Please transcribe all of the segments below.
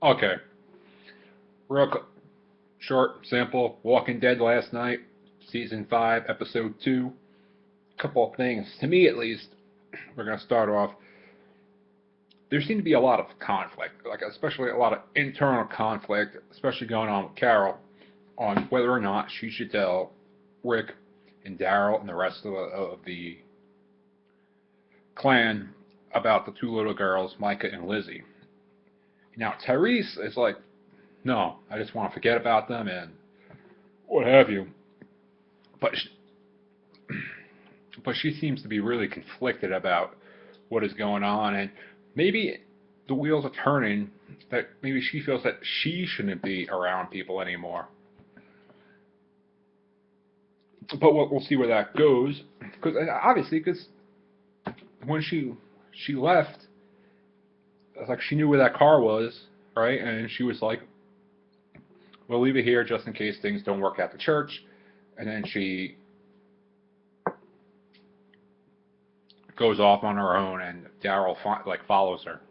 Okay, real short, simple. Walking Dead last night, season 5, episode 2. Couple of things, to me at least. We're gonna start off. There seemed to be a lot of conflict, like especially a lot of internal conflict, especially going on with Carol, on whether or not she should tell Rick and Daryl and the rest of the clan about the two little girls, Micah and Lizzie. Now Tyrese is like, no, I just want to forget about them and what have you. But but she seems to be really conflicted about what is going on, and maybe the wheels are turning. That maybe she feels that she shouldn't be around people anymore. But we'll see where that goes, because obviously, because when she left, it's like she knew where that car was, right? And she was like, "We'll leave it here just in case things don't work out at church." And then she goes off on her own, and Daryl like follows her.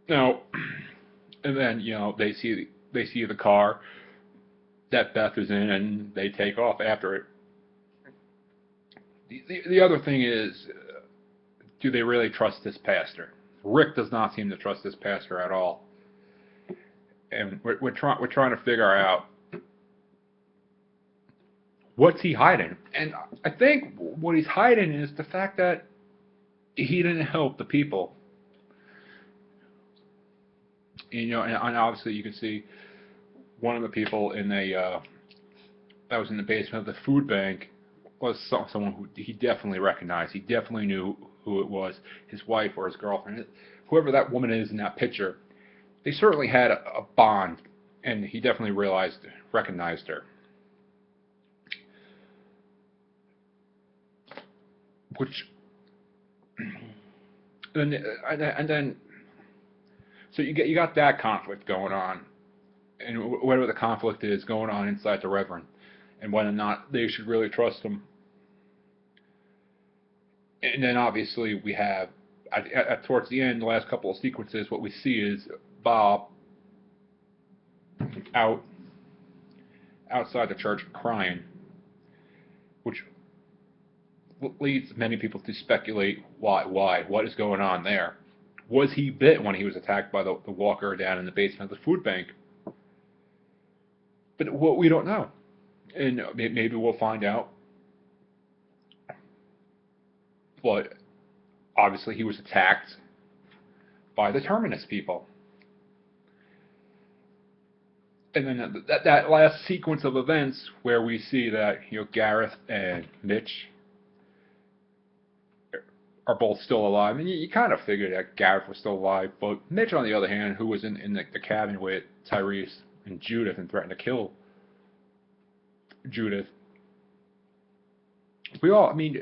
Now, and then they see the car that Beth is in, and they take off after it. The other thing is, do they really trust this pastor? Rick does not seem to trust this pastor at all, and we're trying to figure out what's he hiding. And I think what he's hiding is the fact that he didn't help the people. And obviously you can see one of the people in that was in the basement of the food bank was someone who he definitely recognized. He definitely knew who it was, his wife or his girlfriend, whoever that woman is in that picture. They certainly had a bond, and he definitely recognized her. Which and then so you got that conflict going on, and whatever the conflict is going on inside the Reverend, and whether or not they should really trust him. And then obviously we have towards the end, the last couple of sequences, what we see is Bob out outside the church crying, which leads many people to speculate what is going on there. Was he bit when he was attacked by the walker down in the basement of the food bank? But what we don't know, and maybe we'll find out. But obviously, he was attacked by the Terminus people, and then that last sequence of events where we see that Gareth and Mitch are both still alive, and you kind of figured that Gareth was still alive, but Mitch, on the other hand, who was in the cabin with Tyrese and Judith and threatened to kill Judith, I mean,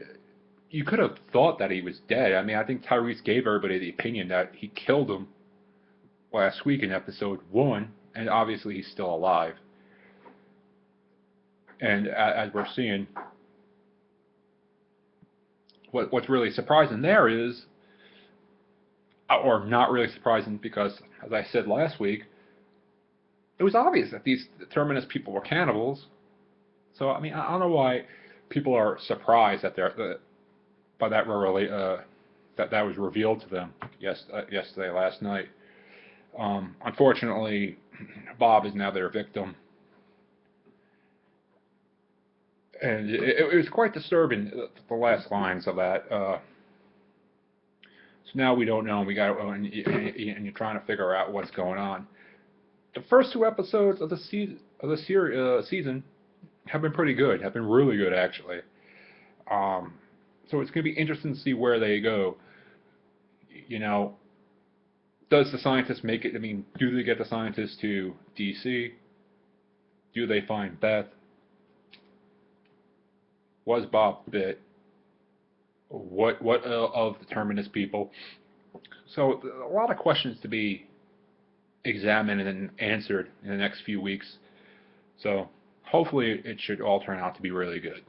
you could have thought that he was dead. I mean, I think Tyrese gave everybody the opinion that he killed him last week in episode 1, and obviously he's still alive. And as we're seeing, what's really surprising there is, or not really surprising, because as I said last week, it was obvious that these Terminus people were cannibals. So I mean, I don't know why people are surprised that by that that was revealed to them yesterday, last night. Unfortunately, Bob is now their victim, and it was quite disturbing, the last lines of that. So now we don't know. And you're trying to figure out what's going on. The first 2 episodes of the season have been pretty good. Have been really good, actually. So it's going to be interesting to see where they go. You know, does the scientist make it? I mean, do they get the scientist to DC? Do they find Beth? Was Bob bit? What of the Terminus people? So a lot of questions to be examined and answered in the next few weeks. So hopefully it should all turn out to be really good.